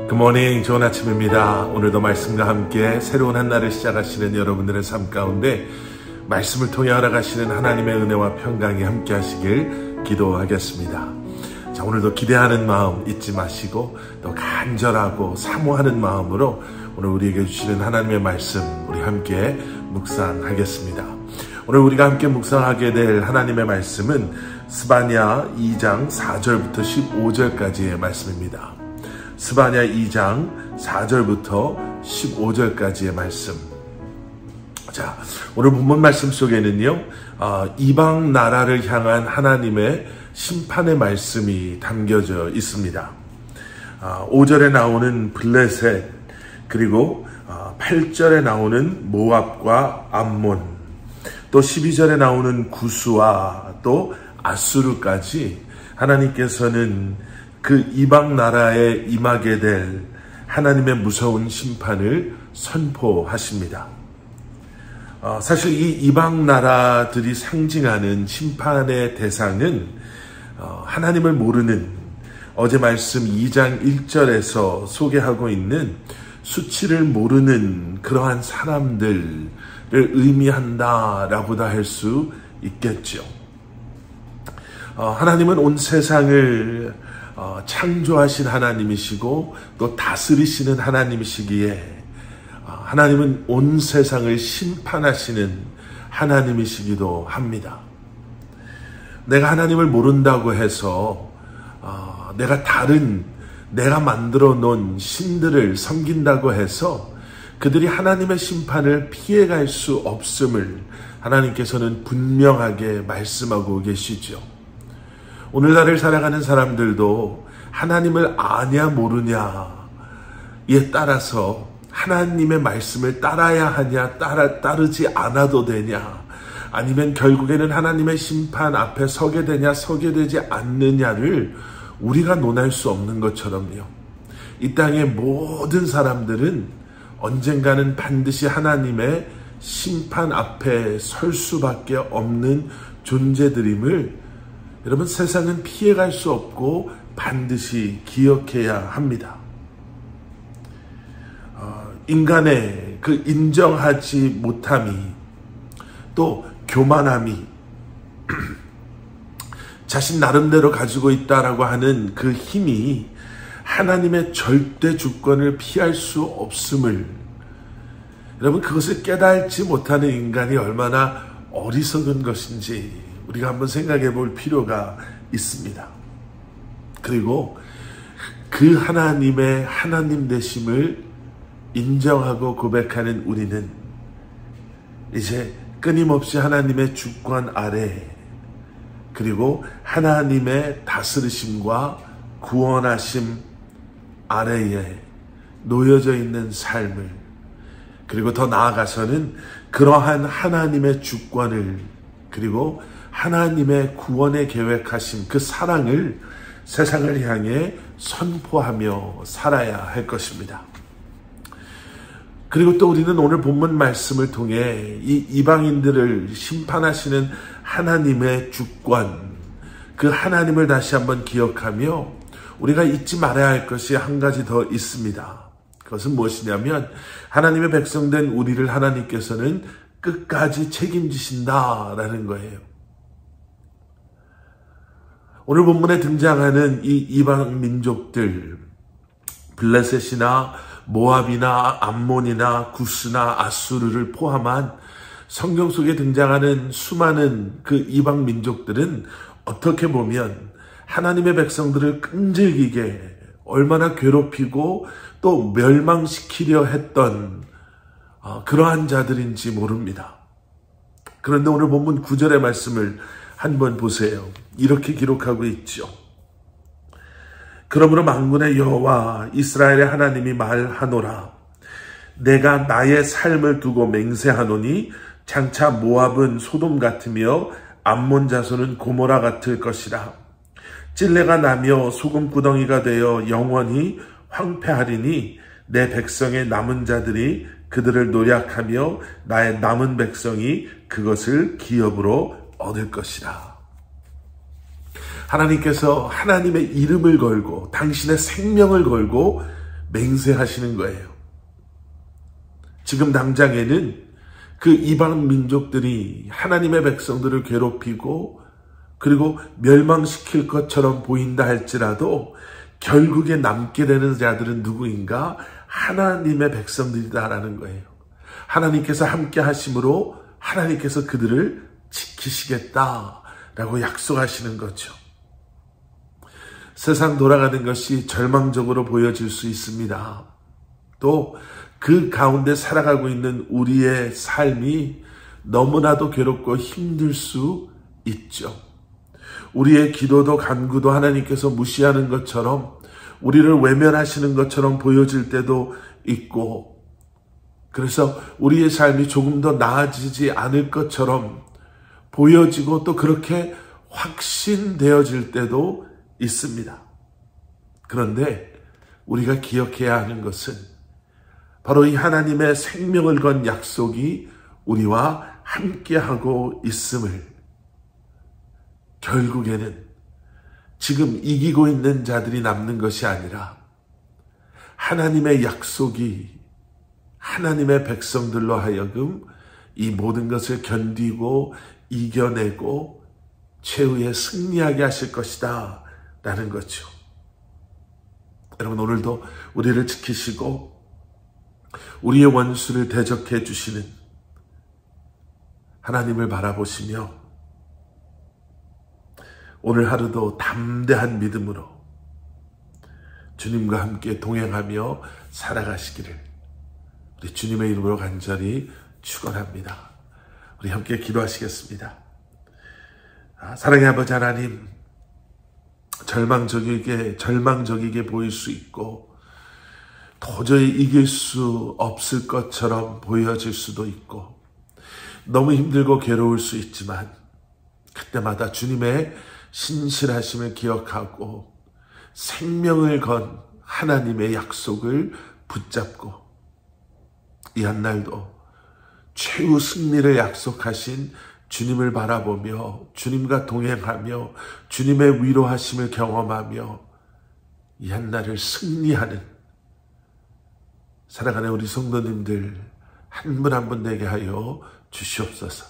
굿모닝, 좋은 아침입니다. 오늘도 말씀과 함께 새로운 한 날을 시작하시는 여러분들의 삶 가운데 말씀을 통해 알아가시는 하나님의 은혜와 평강이 함께 하시길 기도하겠습니다. 자, 오늘도 기대하는 마음 잊지 마시고 또 간절하고 사모하는 마음으로 오늘 우리에게 주시는 하나님의 말씀 우리 함께 묵상하겠습니다. 오늘 우리가 함께 묵상하게 될 하나님의 말씀은 스바냐 2장 4절부터 15절까지의 말씀입니다. 스바냐 2장 4절부터 15절까지의 말씀. 자, 오늘 본문 말씀 속에는요, 이방 나라를 향한 하나님의 심판의 말씀이 담겨져 있습니다. 5절에 나오는 블레셋, 그리고 8절에 나오는 모압과 암몬, 또 12절에 나오는 구스와 또 아수르까지 하나님께서는 그 이방 나라에 임하게 될 하나님의 무서운 심판을 선포하십니다. 사실 이 이방 나라들이 상징하는 심판의 대상은 하나님을 모르는, 어제 말씀 2장 1절에서 소개하고 있는 수치를 모르는 그러한 사람들을 의미한다라고도 할 수 있겠죠. 하나님은 온 세상을 창조하신 하나님이시고 또 다스리시는 하나님이시기에 하나님은 온 세상을 심판하시는 하나님이시기도 합니다. 내가 하나님을 모른다고 해서 내가 만들어 놓은 신들을 섬긴다고 해서 그들이 하나님의 심판을 피해갈 수 없음을 하나님께서는 분명하게 말씀하고 계시죠. 오늘날을 살아가는 사람들도 하나님을 아냐 모르냐에 따라서 하나님의 말씀을 따라야 하냐 따르지 않아도 되냐, 아니면 결국에는 하나님의 심판 앞에 서게 되냐 서게 되지 않느냐를 우리가 논할 수 없는 것처럼요, 이 땅의 모든 사람들은 언젠가는 반드시 하나님의 심판 앞에 설 수밖에 없는 존재들임을 여러분, 세상은 피해갈 수 없고 반드시 기억해야 합니다. 인간의 그 인정하지 못함이, 또 교만함이 자신 나름대로 가지고 있다라고 하는 그 힘이 하나님의 절대 주권을 피할 수 없음을, 여러분, 그것을 깨달지 못하는 인간이 얼마나 어리석은 것인지 우리가 한번 생각해 볼 필요가 있습니다. 그리고 그 하나님의 하나님 되심을 인정하고 고백하는 우리는 이제 끊임없이 하나님의 주권 아래, 그리고 하나님의 다스리심과 구원하심 아래에 놓여져 있는 삶을, 그리고 더 나아가서는 그러한 하나님의 주권을, 그리고 하나님의 구원의 계획하신 그 사랑을 세상을 향해 선포하며 살아야 할 것입니다. 그리고 또 우리는 오늘 본문 말씀을 통해 이 이방인들을 심판하시는 하나님의 주권, 그 하나님을 다시 한번 기억하며 우리가 잊지 말아야 할 것이 한 가지 더 있습니다. 그것은 무엇이냐면 하나님의 백성된 우리를 하나님께서는 끝까지 책임지신다라는 거예요. 오늘 본문에 등장하는 이 이방 민족들, 블레셋이나 모압이나 암몬이나 구스나 아수르를 포함한 성경 속에 등장하는 수많은 그 이방 민족들은 어떻게 보면 하나님의 백성들을 끈질기게 얼마나 괴롭히고 또 멸망시키려 했던 그러한 자들인지 모릅니다. 그런데 오늘 본문 9절의 말씀을 한번 보세요. 이렇게 기록하고 있죠. 그러므로 만군의 여호와 이스라엘의 하나님이 말하노라. 내가 나의 삶을 두고 맹세하노니 장차 모압은 소돔 같으며 암몬 자손은 고모라 같을 것이라. 찔레가 나며 소금구덩이가 되어 영원히 황폐하리니 내 백성의 남은 자들이 그들을 노략하며 나의 남은 백성이 그것을 기업으로 얻을 것이라. 하나님께서 하나님의 이름을 걸고 당신의 생명을 걸고 맹세하시는 거예요. 지금 당장에는 그 이방 민족들이 하나님의 백성들을 괴롭히고 그리고 멸망시킬 것처럼 보인다 할지라도 결국에 남게 되는 자들은 누구인가? 하나님의 백성들이다라는 거예요. 하나님께서 함께 하심으로 하나님께서 그들을 지키시겠다라고 약속하시는 거죠. 세상 돌아가는 것이 절망적으로 보여질 수 있습니다. 또 그 가운데 살아가고 있는 우리의 삶이 너무나도 괴롭고 힘들 수 있죠. 우리의 기도도 간구도 하나님께서 무시하는 것처럼 우리를 외면하시는 것처럼 보여질 때도 있고, 그래서 우리의 삶이 조금 더 나아지지 않을 것처럼 보여지고 또 그렇게 확신되어질 때도 있습니다. 그런데 우리가 기억해야 하는 것은 바로 이 하나님의 생명을 건 약속이 우리와 함께하고 있음을, 결국에는 지금 이기고 있는 자들이 남는 것이 아니라 하나님의 약속이 하나님의 백성들로 하여금 이 모든 것을 견디고 이겨내고 최후에 승리하게 하실 것이다 라는 거죠. 여러분, 오늘도 우리를 지키시고 우리의 원수를 대적해 주시는 하나님을 바라보시며 오늘 하루도 담대한 믿음으로 주님과 함께 동행하며 살아가시기를 우리 주님의 이름으로 간절히 축원합니다. 우리 함께 기도하시겠습니다. 사랑의 아버지 하나님, 절망적이게 보일 수 있고 도저히 이길 수 없을 것처럼 보여질 수도 있고 너무 힘들고 괴로울 수 있지만 그때마다 주님의 신실하심을 기억하고 생명을 건 하나님의 약속을 붙잡고 이 한날도 최후 승리를 약속하신 주님을 바라보며 주님과 동행하며 주님의 위로하심을 경험하며 이 한날을 승리하는 살아가는 우리 성도님들 한 분 한 분 되게 하여 주시옵소서.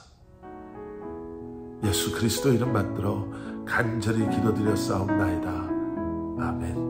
예수 그리스도 이름 받들어 간절히 기도드렸사옵나이다. 아멘.